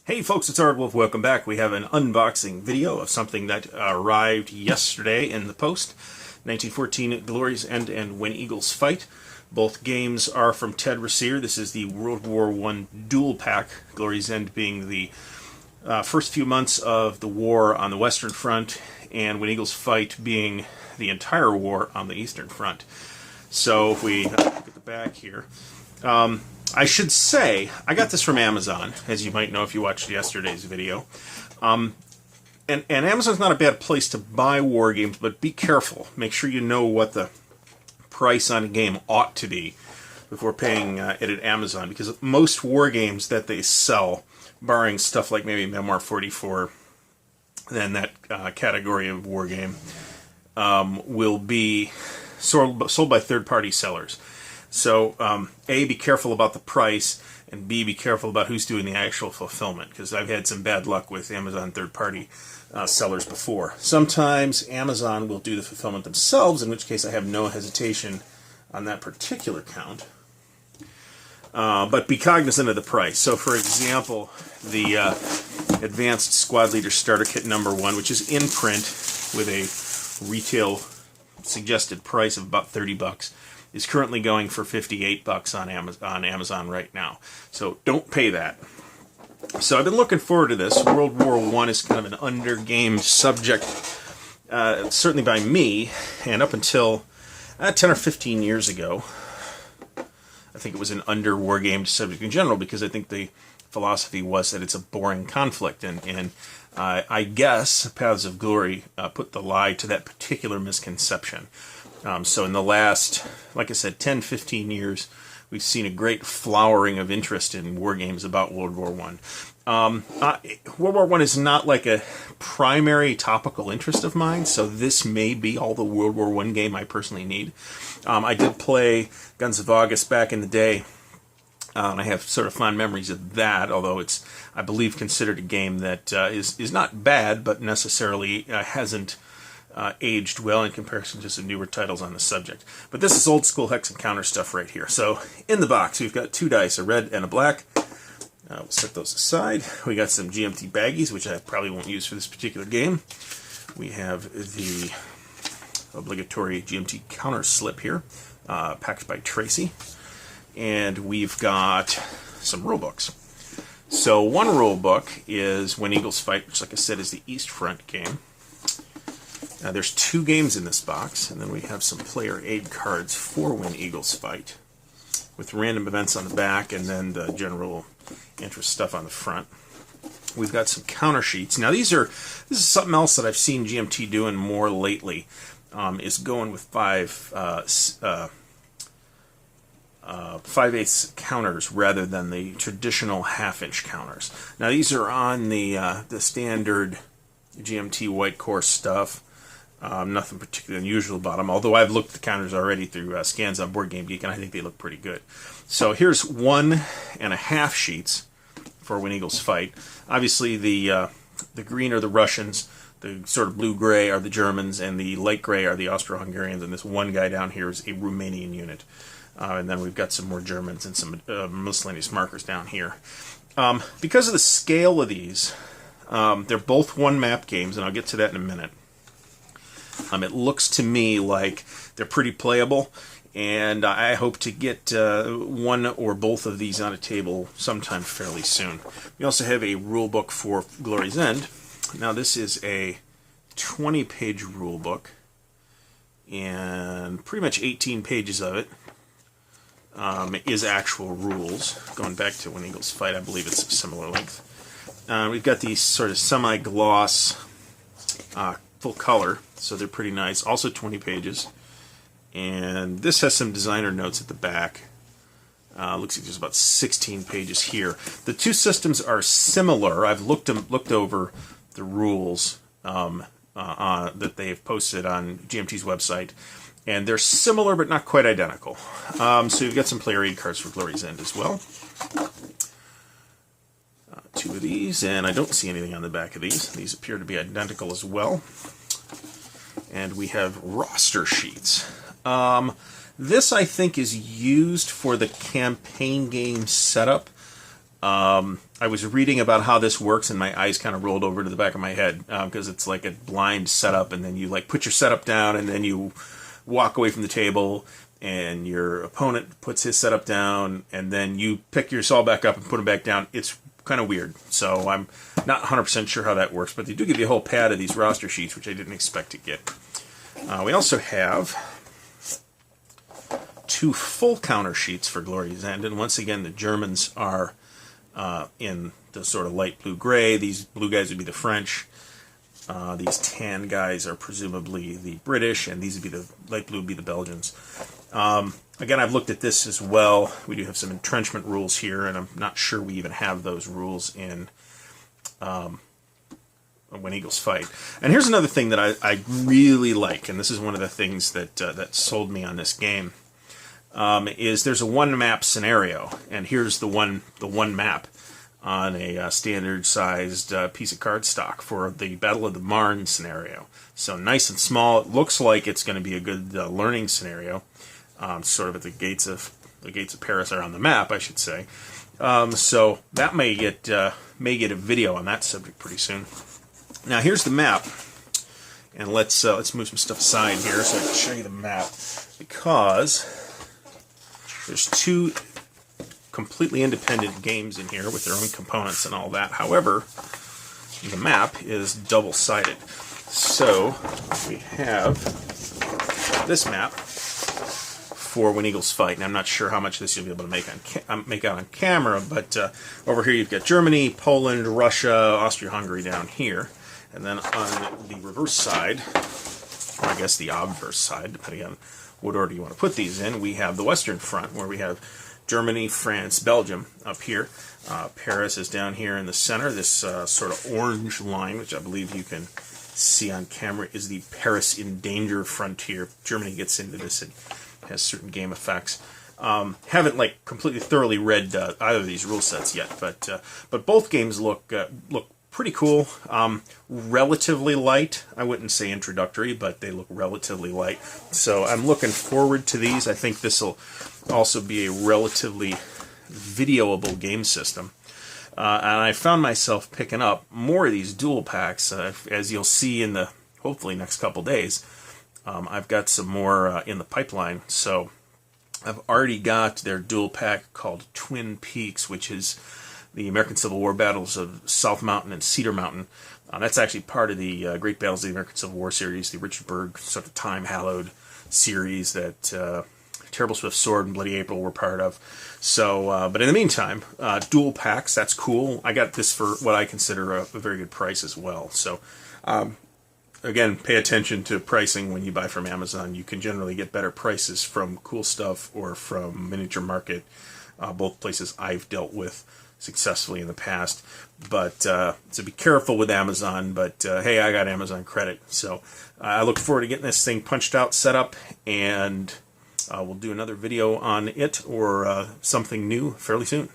Hey folks, it's Ardwulf. Welcome back. We have an unboxing video of something that arrived yesterday in the post. 1914 Glory's End and When Eagles Fight. Both games are from Ted Racier. This is the World War I dual pack, Glory's End being the first few months of the war on the Western Front, and When Eagles Fight being the entire war on the Eastern Front. So if we look at the back here, I should say, I got this from Amazon, as you might know if you watched yesterday's video. And Amazon's not a bad place to buy war games, but be careful. Make sure you know what the price on a game ought to be before paying it at Amazon, because most war games that they sell, barring stuff like maybe Memoir 44, then that category of war game, will be sold by third-party sellers. So, A, be careful about the price, and B, be careful about who's doing the actual fulfillment, because I've had some bad luck with Amazon third-party sellers before. Sometimes Amazon will do the fulfillment themselves, in which case I have no hesitation on that particular count. But be cognizant of the price. So, for example, the Advanced Squad Leader Starter Kit #1, which is in print with a retail suggested price of about $30, is currently going for $58 on Amazon right now. So don't pay that. So I've been looking forward to this. World War I is kind of an under-gamed subject, certainly by me, and up until 10 or 15 years ago, I think it was an under-war-gamed subject in general, because I think the philosophy was that it's a boring conflict, and I guess Paths of Glory put the lie to that particular misconception. So in the last, like I said, 10, 15 years, we've seen a great flowering of interest in war games about World War I. World War I is not like a primary topical interest of mine, so this may be all the World War I game I personally need. I did play Guns of August back in the day, and I have sort of fond memories of that, although it's, I believe, considered a game that is not bad, but necessarily hasn't aged well in comparison to some newer titles on the subject. But this is old school hex and counter stuff right here. So in the box we've got 2 dice, a red and a black. We'll set those aside. We got some GMT baggies, which I probably won't use for this particular game. We have the obligatory GMT counter slip here, packed by Tracy. And we've got some rule books. So one rule book is When Eagles Fight, which, like I said, is the East Front game. Now, there's 2 games in this box, and then we have some player aid cards for When Eagles Fight, with random events on the back and then the general interest stuff on the front. We've got some counter sheets. Now, this is something else that I've seen GMT doing more lately, is going with 5/8 counters rather than the traditional half-inch counters. Now, these are on the standard GMT white course stuff. Nothing particularly unusual about them, although I've looked at the counters already through scans on Board Game Geek, and I think they look pretty good. So here's 1.5 sheets for When Eagles Fight. Obviously, the green are the Russians, the sort of blue-gray are the Germans, and the light gray are the Austro-Hungarians, and this one guy down here is a Romanian unit. And then we've got some more Germans and some miscellaneous markers down here. Because of the scale of these, they're both one-map games, and I'll get to that in a minute. It looks to me like they're pretty playable, and I hope to get one or both of these on a table sometime fairly soon. We also have a rule book for Glory's End. Now, this is a 20-page rule book, and pretty much 18 pages of it is actual rules. Going back to When Eagles Fight, I believe it's a similar length. We've got these sort of semi-gloss full color, so they're pretty nice. Also 20 pages. And this has some designer notes at the back. Looks like there's about 16 pages here. The 2 systems are similar. I've looked over the rules that they've posted on GMT's website, and they're similar but not quite identical. So you've got some player aid cards for Glory's End as well. 2 of these, and I don't see anything on the back of these. These appear to be identical as well. And we have roster sheets. This, I think, is used for the campaign game setup. I was reading about how this works, and my eyes kind of rolled over to the back of my head because it's like a blind setup, and then you like put your setup down, and then you walk away from the table, and your opponent puts his setup down, and then you pick yours all back up and put them back down. It's kind of weird, so I'm not 100% sure how that works, but they do give you a whole pad of these roster sheets, which I didn't expect to get. We also have 2 full counter sheets for Glory's End, and once again the Germans are in the sort of light blue-gray. These blue guys would be the French. These tan guys are presumably the British, and these would be the light blue would be the Belgians. Again, I've looked at this as well. We do have some entrenchment rules here, and I'm not sure we even have those rules in When Eagles Fight. And here's another thing that I really like, and this is one of the things that that sold me on this game, is there's a one-map scenario, and here's the one map on a standard-sized piece of cardstock for the Battle of the Marne scenario. So nice and small. It looks like it's going to be a good learning scenario, sort of at the gates of Paris, or on the map, I should say. So that may get a video on that subject pretty soon. Now here's the map, and let's move some stuff aside here so I can show you the map, because there's 2 completely independent games in here with their own components and all that. However, the map is double-sided. So we have this map for When Eagles Fight, and I'm not sure how much this you'll be able to make out on camera, but over here you've got Germany, Poland, Russia, Austria-Hungary down here, and then on the reverse side, or I guess the obverse side, depending on what order you want to put these in, we have the Western Front, where we have Germany, France, Belgium up here. Paris is down here in the center. This sort of orange line, which I believe you can see on camera, is the Paris in danger frontier. Germany gets into this and has certain game effects. Haven't like completely thoroughly read either of these rule sets yet, but both games look pretty cool. Relatively light. I wouldn't say introductory, but they look relatively light. So I'm looking forward to these. I think this will also be a relatively videoable game system. And I found myself picking up more of these dual packs, as you'll see in the hopefully next couple days. I've got some more in the pipeline. So I've already got their dual pack called Twin Peaks, which is the American Civil War battles of South Mountain and Cedar Mountain. That's actually part of the Great Battles of the American Civil War series, the Richard Berg sort of time-hallowed series that Terrible Swift Sword and Bloody April were part of. So, but in the meantime, dual packs, that's cool. I got this for what I consider a very good price as well. So, again, pay attention to pricing when you buy from Amazon. You can generally get better prices from Cool Stuff or from Miniature Market, both places I've dealt with successfully in the past. But so be careful with Amazon, but hey, I got Amazon credit. So I look forward to getting this thing punched out, set up, and we'll do another video on it or something new fairly soon.